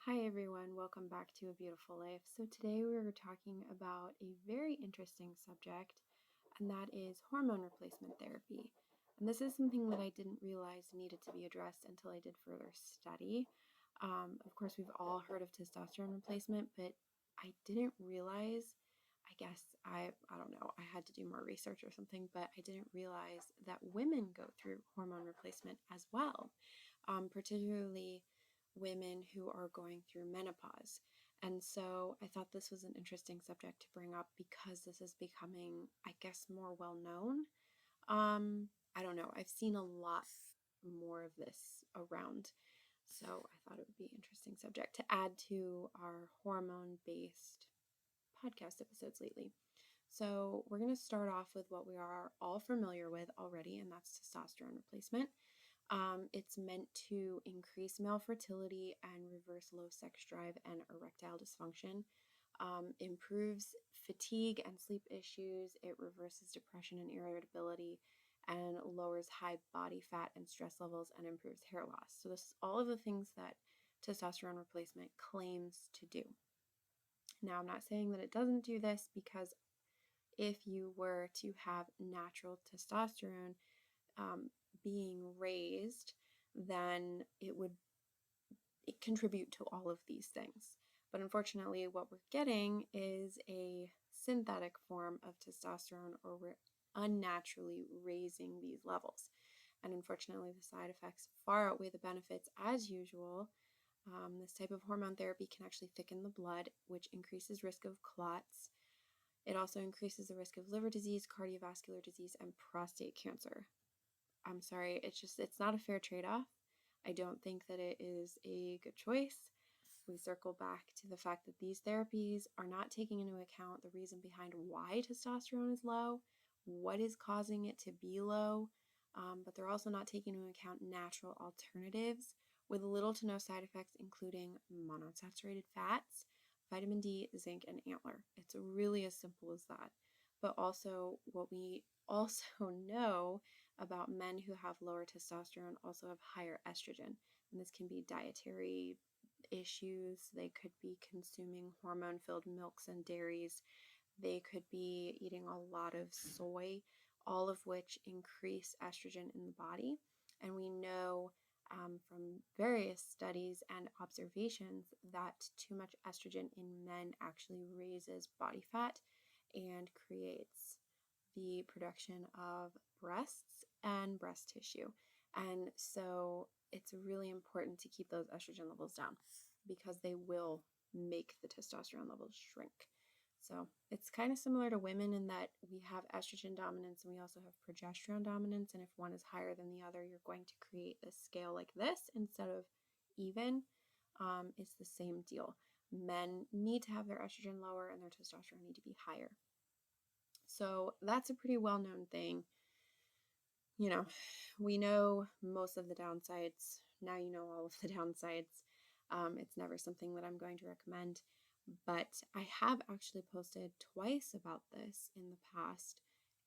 Hi everyone, welcome back to A Beautiful Life. So today we're talking about a very interesting subject, and that is hormone replacement therapy. And this is something that I didn't realize needed to be addressed until I did further study. Of course, we've all heard of testosterone replacement, but I didn't realize, I guess I don't know, I had to do more research or something, but I didn't realize that women go through hormone replacement as well, particularly women who are going through menopause. And so I thought this was an interesting subject to bring up because this is becoming, I guess, more well known. I don't know. I've seen a lot more of this around. So I thought it would be an interesting subject to add to our hormone based podcast episodes lately. So we're going to start off with what we are all familiar with already, and that's testosterone replacement. It's meant to increase male fertility and reverse low sex drive and erectile dysfunction. Improves fatigue and sleep issues. It reverses depression and irritability and lowers high body fat and stress levels and improves hair loss. So this is all of the things that testosterone replacement claims to do. Now, I'm not saying that it doesn't do this, because if you were to have natural testosterone being raised, then it would contribute to all of these things. But unfortunately, what we're getting is a synthetic form of testosterone, or we're unnaturally raising these levels. And unfortunately, the side effects far outweigh the benefits as usual. This type of hormone therapy can actually thicken the blood, which increases risk of clots. It also increases the risk of liver disease, cardiovascular disease, and prostate cancer. I'm sorry, it's not a fair trade-off. I don't think that it is a good choice. We circle back to the fact that these therapies are not taking into account the reason behind why testosterone is low, what is causing it to be low, but they're also not taking into account natural alternatives with little to no side effects, including monounsaturated fats, vitamin D, zinc, and antler. It's really as simple as that. But also, what we also know about men who have lower testosterone also have higher estrogen, and this can be dietary issues. They could be consuming hormone-filled milks and dairies. They could be eating a lot of soy, all of which increase estrogen in the body. And we know from various studies and observations that too much estrogen in men actually raises body fat and creates the production of breasts and breast tissue. And so it's really important to keep those estrogen levels down, because they will make the testosterone levels shrink. So it's kind of similar to women in that we have estrogen dominance and we also have progesterone dominance. And if one is higher than the other, you're going to create this scale like this instead of even. It's the same deal. Men need to have their estrogen lower and their testosterone need to be higher. So that's a pretty well-known thing. You know, we know most of the downsides. Now you know all of the downsides. It's never something that I'm going to recommend, but I have actually posted twice about this in the past,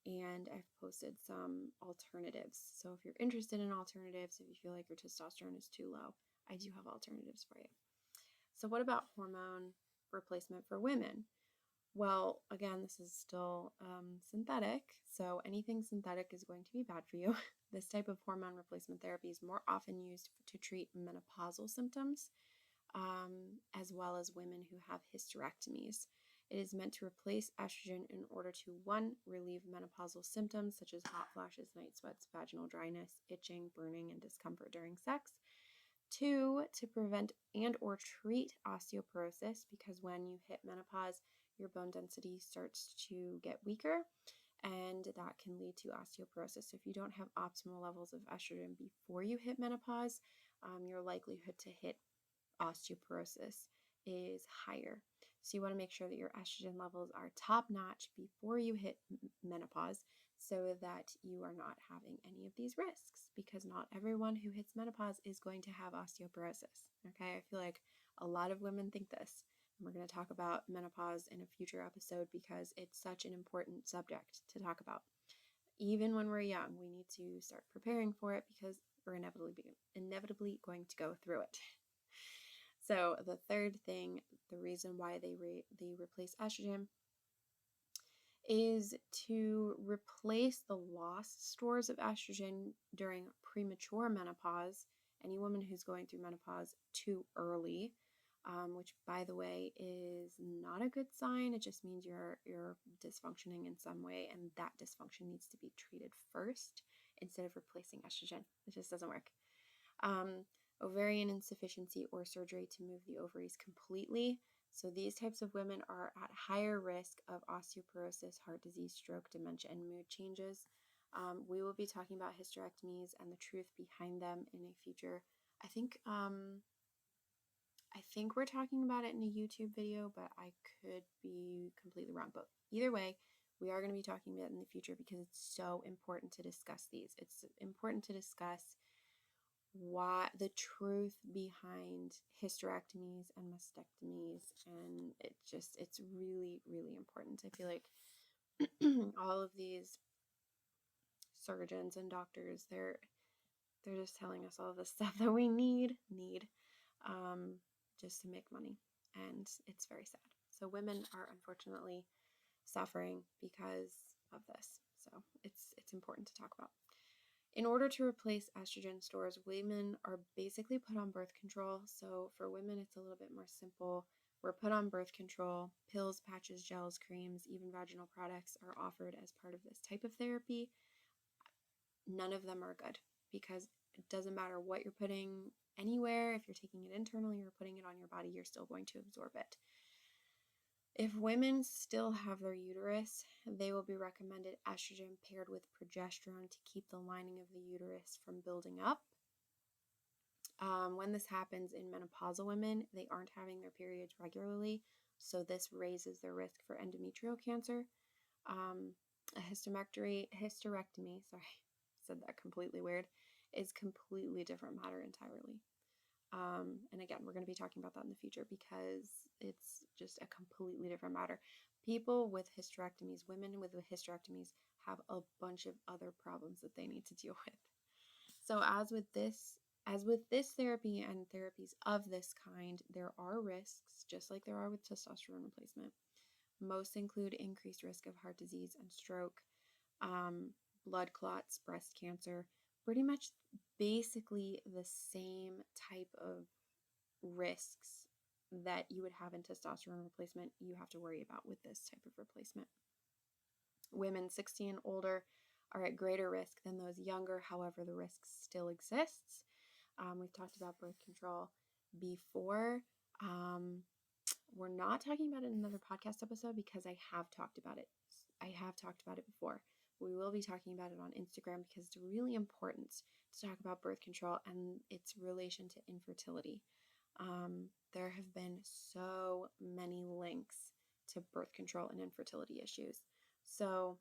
and I've posted some alternatives. So if you're interested in alternatives, if you feel like your testosterone is too low, I do have alternatives for you. So what about hormone replacement for women? Well, again, this is still synthetic, so anything synthetic is going to be bad for you. This type of hormone replacement therapy is more often used to treat menopausal symptoms, as well as women who have hysterectomies. It is meant to replace estrogen in order to, 1, relieve menopausal symptoms such as hot flashes, night sweats, vaginal dryness, itching, burning, and discomfort during sex. 2, to prevent and or treat osteoporosis, because when you hit menopause, your bone density starts to get weaker, and that can lead to osteoporosis. So if you don't have optimal levels of estrogen before you hit menopause, your likelihood to hit osteoporosis is higher. So you want to make sure that your estrogen levels are top notch before you hit menopause, so that you are not having any of these risks, because not everyone who hits menopause is going to have osteoporosis. Okay, I feel like a lot of women think this. And we're going to talk about menopause in a future episode because it's such an important subject to talk about. Even when we're young, we need to start preparing for it because we're inevitably going to go through it. So the third thing, the reason why they replace estrogen is to replace the lost stores of estrogen during premature menopause. Any woman who's going through menopause too early, which by the way is not a good sign. It just means you're dysfunctioning in some way, and that dysfunction needs to be treated first instead of replacing estrogen. It just doesn't work. Ovarian insufficiency or surgery to move the ovaries completely. So these types of women are at higher risk of osteoporosis, heart disease, stroke, dementia, and mood changes. We will be talking about hysterectomies and the truth behind them in a future. I think we're talking about it in a YouTube video, but I could be completely wrong. But either way, we are going to be talking about it in the future because it's so important to discuss these. It's important to discuss why the truth behind hysterectomies and mastectomies, and it's really, really important. I feel like all of these surgeons and doctors, they're just telling us all of the stuff that we need just to make money, and it's very sad. So women are unfortunately suffering because of this, so it's important to talk about. In order to replace estrogen stores, women are basically put on birth control. So for women, it's a little bit more simple. We're put on birth control. Pills, patches, gels, creams, even vaginal products are offered as part of this type of therapy. None of them are good because it doesn't matter what you're putting anywhere. If you're taking it internally or putting it on your body, you're still going to absorb it. If women still have their uterus, they will be recommended estrogen paired with progesterone to keep the lining of the uterus from building up. When this happens in menopausal women, they aren't having their periods regularly, so this raises their risk for endometrial cancer. A hysterectomy, sorry, said that completely weird, is completely different matter entirely. And again, we're going to be talking about that in the future because it's just a completely different matter. People with hysterectomies, women with hysterectomies, have a bunch of other problems that they need to deal with. So as with this therapy and therapies of this kind, there are risks, just like there are with testosterone replacement. Most include increased risk of heart disease and stroke, blood clots, breast cancer, pretty much basically the same type of risks that you would have in testosterone replacement you have to worry about with this type of replacement. Women 60 and older are at greater risk than those younger. However, the risk still exists. We've talked about birth control before. We're not talking about it in another podcast episode because I have talked about it. Before. We will be talking about it on Instagram because it's really important to talk about birth control and its relation to infertility. There have been so many links to birth control and infertility issues. So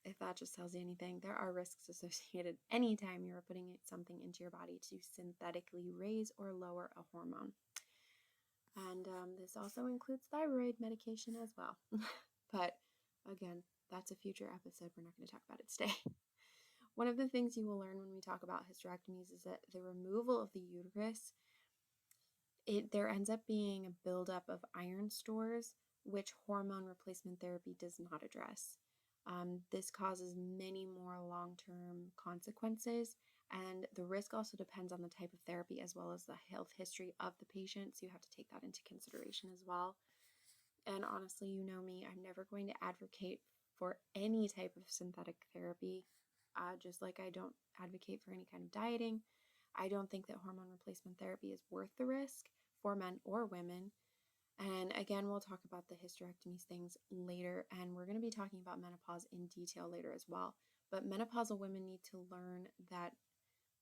if that just tells you anything, there are risks associated anytime you're putting something into your body to synthetically raise or lower a hormone. And this also includes thyroid medication as well. But again, that's a future episode. We're not going to talk about it today. One of the things you will learn when we talk about hysterectomies is that the removal of the uterus, there ends up being a buildup of iron stores, which hormone replacement therapy does not address. This causes many more long-term consequences, and the risk also depends on the type of therapy as well as the health history of the patient, so you have to take that into consideration as well. And honestly, you know me, I'm never going to advocate for any type of synthetic therapy, just like I don't advocate for any kind of dieting. I don't think that hormone replacement therapy is worth the risk for men or women. And again, we'll talk about the hysterectomies things later, and we're going to be talking about menopause in detail later as well. But menopausal women need to learn that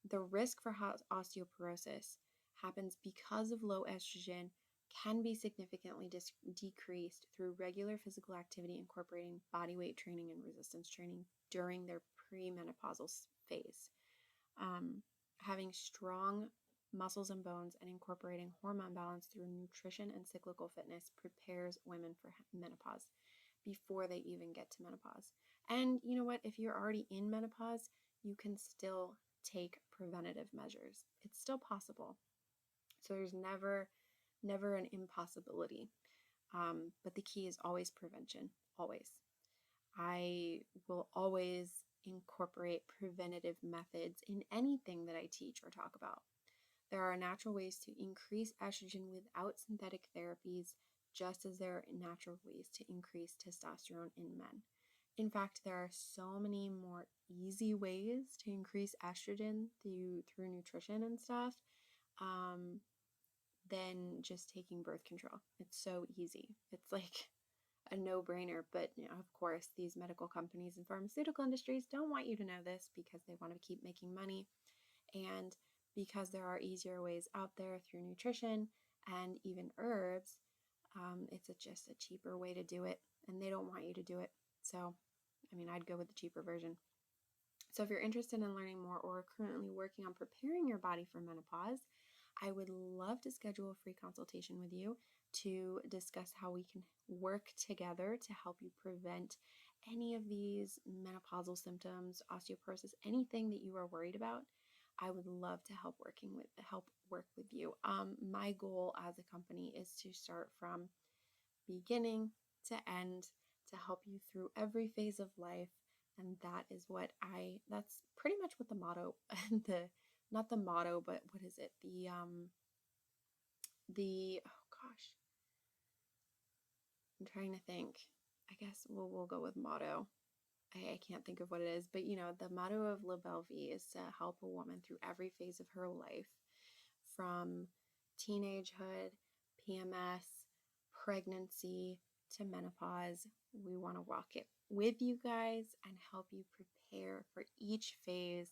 the risk for osteoporosis happens because of low estrogen can be significantly decreased through regular physical activity incorporating body weight training and resistance training during their premenopausal phase. Having strong muscles and bones and incorporating hormone balance through nutrition and cyclical fitness prepares women for menopause before they even get to menopause. And you know what? If you're already in menopause, you can still take preventative measures. It's still possible. So there's never never an impossibility. But the key is always prevention, always. I will always incorporate preventative methods in anything that I teach or talk about. There are natural ways to increase estrogen without synthetic therapies, just as there are natural ways to increase testosterone in men. In fact, there are so many more easy ways to increase estrogen through nutrition and stuff um, than just taking birth control. It's so easy. It's like a no-brainer, but of course, these medical companies and pharmaceutical industries don't want you to know this because they want to keep making money, and because there are easier ways out there through nutrition and even herbs. It's just a cheaper way to do it, and they don't want you to do it. So, I'd go with the cheaper version. So if you're interested in learning more or are currently working on preparing your body for menopause, I would love to schedule a free consultation with you to discuss how we can work together to help you prevent any of these menopausal symptoms, osteoporosis, anything that you are worried about. I would love to help work with you. My goal as a company is to start from beginning to end to help you through every phase of life. And that's pretty much what the motto, not the motto, but what is it? Oh gosh, I'm trying to think. I guess we'll go with motto. I can't think of what it is, but the motto of La Belle Vie is to help a woman through every phase of her life, from teenagehood, PMS, pregnancy, to menopause. We want to walk it with you guys and help you prepare for each phase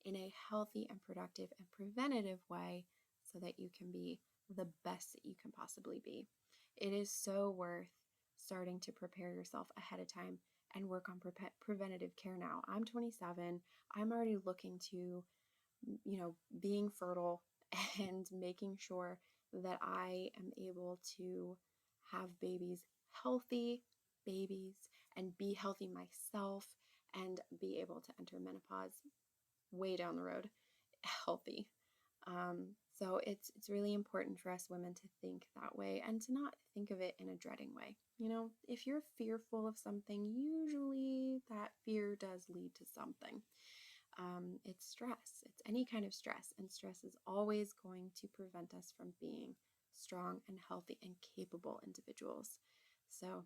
in a healthy and productive and preventative way so that you can be the best that you can possibly be. It is so worth starting to prepare yourself ahead of time and work on preventative care now. I'm 27. I'm already looking to, being fertile and making sure that I am able to have healthy babies, and be healthy myself and be able to enter menopause way down the road healthy. So it's really important for us women to think that way and to not think of it in a dreading way. If you're fearful of something, usually that fear does lead to something. It's stress. It's any kind of stress, and stress is always going to prevent us from being strong and healthy and capable individuals. So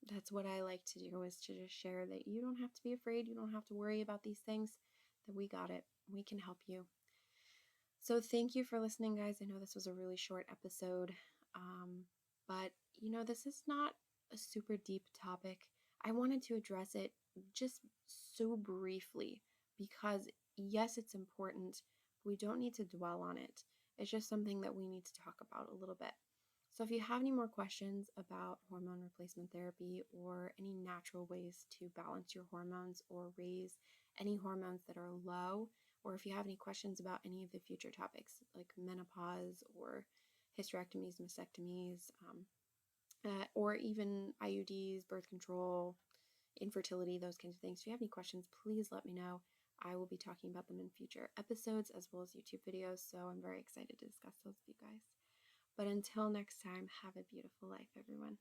that's what I like to do, is to just share that you don't have to be afraid. You don't have to worry about these things, that we got it. We can help you. So thank you for listening, guys. I know this was a really short episode, but this is not a super deep topic. I wanted to address it just so briefly because, yes, it's important. We don't need to dwell on it. It's just something that we need to talk about a little bit. So if you have any more questions about hormone replacement therapy or any natural ways to balance your hormones or raise any hormones that are low, or if you have any questions about any of the future topics like menopause or hysterectomies, mastectomies, or even IUDs, birth control, infertility, those kinds of things. If you have any questions, please let me know. I will be talking about them in future episodes as well as YouTube videos, so I'm very excited to discuss those with you guys. But until next time, have a beautiful life, everyone.